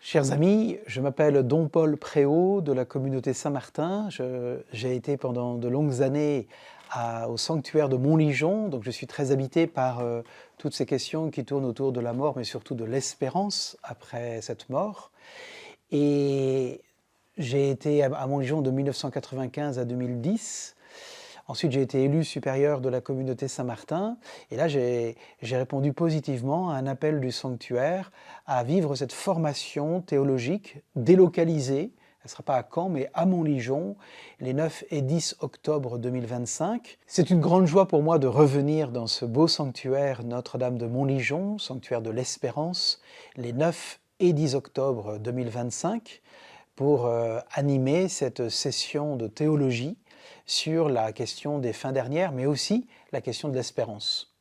Chers amis, je m'appelle Don Paul Préau de la communauté Saint-Martin. J'ai été pendant de longues années au sanctuaire de Montligeon, donc je suis très habité par toutes ces questions qui tournent autour de la mort, mais surtout de l'espérance après cette mort. Et j'ai été à Montligeon de 1995 à 2010. Ensuite, j'ai été élu supérieur de la communauté Saint-Martin. Et là, j'ai répondu positivement à un appel du sanctuaire à vivre cette formation théologique délocalisée. Elle ne sera pas à Caen, mais à Montligeon, les 9 et 10 octobre 2025. C'est une grande joie pour moi de revenir dans ce beau sanctuaire Notre-Dame de Montligeon, sanctuaire de l'Espérance, les 9 et 10 octobre 2025, pour animer cette session de théologie sur la question des fins dernières, mais aussi la question de l'espérance.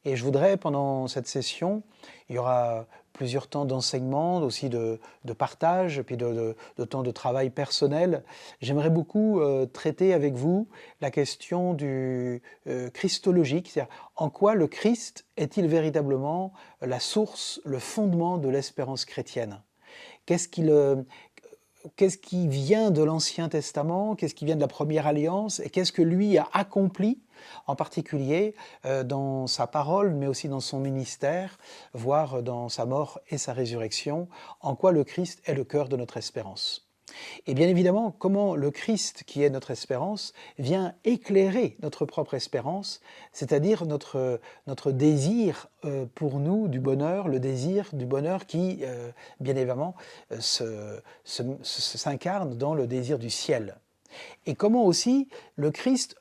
Et je voudrais, pendant cette session, il y aura plusieurs temps d'enseignement, aussi de partage, puis de temps de travail personnel. J'aimerais beaucoup traiter avec vous la question du christologique, c'est-à-dire en quoi le Christ est-il véritablement la source, le fondement de l'espérance chrétienne ? Qu'est-ce qui vient de l'Ancien Testament, qu'est-ce qui vient de la Première Alliance, et qu'est-ce que lui a accompli, en particulier dans sa parole, mais aussi dans son ministère, voire dans sa mort et sa résurrection, en quoi le Christ est le cœur de notre espérance. Et bien évidemment, comment le Christ, qui est notre espérance, vient éclairer notre propre espérance, c'est-à-dire notre désir pour nous du bonheur, le désir du bonheur qui, bien évidemment, s'incarne dans le désir du ciel. Et comment aussi le Christ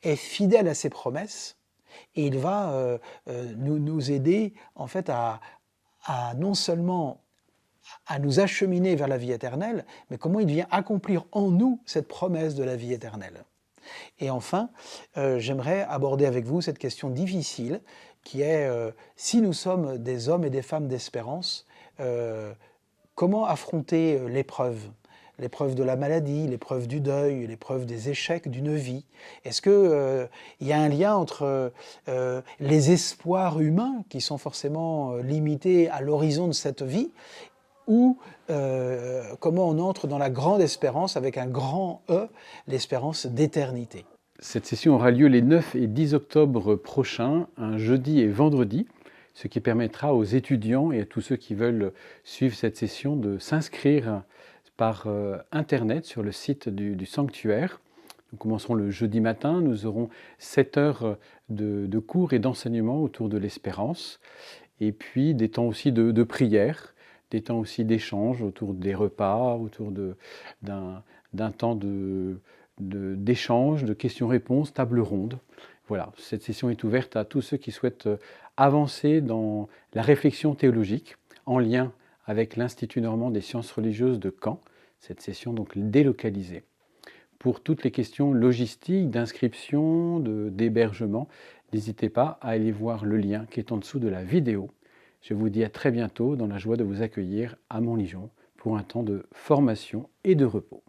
est fidèle à ses promesses, et il va nous aider en fait à non seulement à nous acheminer vers la vie éternelle, mais comment il vient accomplir en nous cette promesse de la vie éternelle. Et enfin, j'aimerais aborder avec vous cette question difficile qui est, si nous sommes des hommes et des femmes d'espérance, comment affronter l'épreuve ? L'épreuve de la maladie, l'épreuve du deuil, l'épreuve des échecs d'une vie. Est-ce qu'il y a un lien entre les espoirs humains qui sont forcément limités à l'horizon de cette vie, ou comment on entre dans la grande espérance, avec un grand E, l'espérance d'éternité. Cette session aura lieu les 9 et 10 octobre prochains, un jeudi et vendredi, ce qui permettra aux étudiants et à tous ceux qui veulent suivre cette session de s'inscrire par Internet sur le site du sanctuaire. Nous commencerons le jeudi matin, nous aurons 7 heures de cours et d'enseignement autour de l'espérance, et puis des temps aussi de prière, des temps aussi d'échange autour des repas, autour d'un temps d'échange, de questions-réponses, table ronde. Voilà, cette session est ouverte à tous ceux qui souhaitent avancer dans la réflexion théologique en lien avec l'Institut normand des sciences religieuses de Caen, cette session donc délocalisée. Pour toutes les questions logistiques, d'inscription, d'hébergement, n'hésitez pas à aller voir le lien qui est en dessous de la vidéo. Je vous dis à très bientôt dans la joie de vous accueillir à Montligeon pour un temps de formation et de repos.